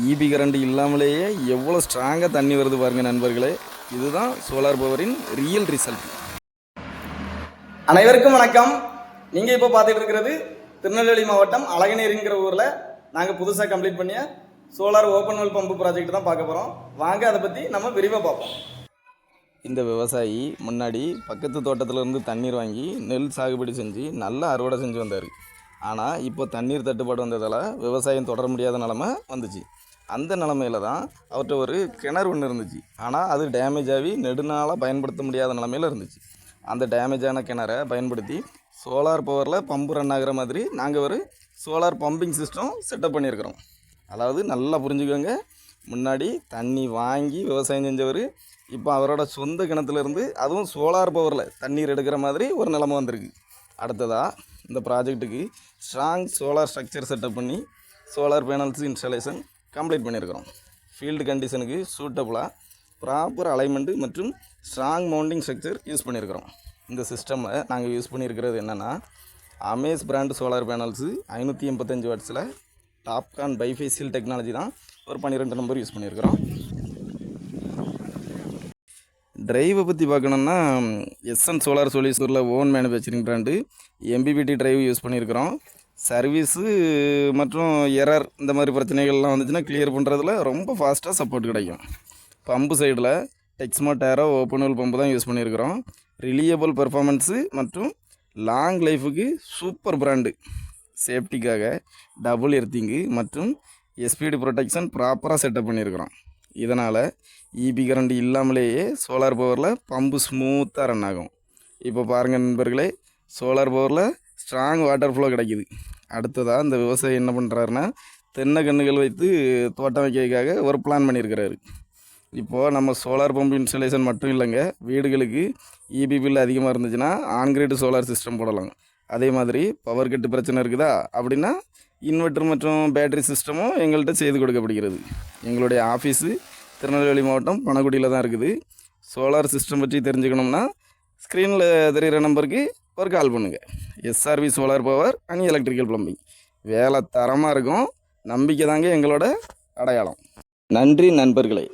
EB current இல்லாமலேயே எவ்வளோ ஸ்ட்ராங்காக தண்ணி வருது பாருங்கள் நண்பர்களே. இதுதான் சோலார் பவரின் ரியல் ரிசல்ட். அனைவருக்கும் வணக்கம். நீங்கள் இப்போ பார்த்துட்டு இருக்கிறது திருநெல்வேலி மாவட்டம் அழகநேரிங்கிற ஊரில் நாங்கள் புதுசாக கம்ப்ளீட் பண்ணிய solar open well pump project தான் பார்க்க போகிறோம். வாங்க அதை பற்றி நம்ம விரிவாக பார்ப்போம். இந்த விவசாயி முன்னாடி பக்கத்து தோட்டத்திலேருந்து தண்ணீர் வாங்கி நெல் சாகுபடி செஞ்சு நல்லா அறுவடை செஞ்சு வந்தார். ஆனால் இப்போ தண்ணீர் தட்டுப்பாடு வந்ததால் விவசாயம் தொடர முடியாத நிலமை வந்துச்சு. அந்த நிலமையில தான் அவர்கிட்ட ஒரு கிணறு ஒன்று இருந்துச்சு. ஆனால் அது டேமேஜ் ஆகி நெடுநாளாக பயன்படுத்த முடியாத நிலமையில் இருந்துச்சு. அந்த டேமேஜான கிணறை பயன்படுத்தி சோலார் பவரில் பம்பு ரன் ஆகிற மாதிரி நாங்கள் ஒரு சோலார் பம்பிங் சிஸ்டம் செட்டப் பண்ணியிருக்கிறோம். அதாவது நல்லா புரிஞ்சுக்கோங்க, முன்னாடி தண்ணி வாங்கி விவசாயம் செஞ்சவர் இப்போ அவரோட சொந்த கிணத்துலேருந்து அதுவும் சோலார் பவரில் தண்ணீர் எடுக்கிற மாதிரி ஒரு நிலைமை வந்திருக்கு. அடுத்ததாக இந்த ப்ராஜெக்ட்டுக்கு ஸ்ட்ராங் சோலார் ஸ்ட்ரக்சர் செட்டப் பண்ணி சோலார் பேனல்ஸ் இன்ஸ்டாலேஷன் கம்ப்ளீட் பண்ணியிருக்கிறோம். ஃபீல்டு கண்டிஷனுக்கு சூட்டபுளாக ப்ராப்பர் அலைன்மெண்ட்டு மற்றும் ஸ்ட்ராங் மவுண்டிங் ஸ்ட்ரக்சர் யூஸ் பண்ணியிருக்கிறோம். இந்த சிஸ்டமில் நாங்கள் யூஸ் பண்ணியிருக்கிறது என்னென்னா, அமேஸ் பிராண்டு சோலார் பேனல்ஸு 585 வாட்ஸில் டாப்கான் பைஃபேசியல் டெக்னாலஜி தான் ஒரு 12 நம்பர் யூஸ் பண்ணியிருக்கிறோம். ட்ரைவை பற்றி பார்க்கணுன்னா எஸ்என் சோலார் சொல்யூஷனில் own manufacturing brand MPPT drive use பண்ணியிருக்கிறோம். சர்வீஸு மற்றும் எரர் இந்த மாதிரி பிரச்சனைகள்லாம் வந்துச்சுன்னா கிளியர் பண்ணுறதுல ரொம்ப ஃபாஸ்ட்டாக சப்போர்ட் கிடைக்கும். பம்பு சைடில் டெக்ஸ்மார்ட் ஏரோ ஓப்பன் வெல் பம்பு தான் யூஸ் பண்ணியிருக்கிறோம். ரிலியபிள் பெர்ஃபார்மன்ஸு மற்றும் லாங் லைஃபுக்கு சூப்பர் பிராண்டு. சேஃப்டிக்காக டபுள் எர்த்திங்கு மற்றும் எஸ்பிடி ப்ரொடெக்ஷன் ப்ராப்பராக செட்டப் பண்ணியிருக்கிறோம். இதனால் ஈபி கரண்ட் இல்லாமலேயே சோலார் பவரில் பம்பு ஸ்மூத்தாக ரன் ஆகும். இப்போ பாருங்கள் நண்பர்களே, சோலார் பவரில் ஸ்ட்ராங் வாட்டர் ஃப்ளோ கிடைக்கிது. அடுத்ததாக இந்த விவசாயி என்ன பண்ணுறாருன்னா, தென்னை கன்றுகள் வைத்து தோட்டம் வைக்கிறதுக்காக ஒரு பிளான் பண்ணியிருக்கிறாரு. இப்போது நம்ம சோலார் பம்பு இன்ஸ்டாலேஷன் மட்டும் இல்லைங்க, வீடுகளுக்கு ஈபி பில் அதிகமாக இருந்துச்சுன்னா ஆன்கிரிட் சோலார் சிஸ்டம் போடலாம். அதே மாதிரி பவர் கட்டு பிரச்சனை இருக்குதா அப்படின்னா இன்வெர்டர் மற்றும் பேட்டரி சிஸ்டமும் எங்கள்கிட்ட செய்து கொடுக்கப்படுகிறது. எங்களுடைய ஆஃபீஸு திருநெல்வேலி மாவட்டம் பனகுடியில் தான் இருக்குது. சோலார் சிஸ்டம் பற்றி தெரிஞ்சுக்கணும்னா ஸ்க்ரீனில் தெரிகிற நம்பருக்கு ஒரு கால் பண்ணுங்கள். SRV solar power and electrical plumbing. வேலை தரமாக இருக்கும். நம்பிக்கை தாங்க எங்களோட அடையாளம். நன்றி நண்பர்களே.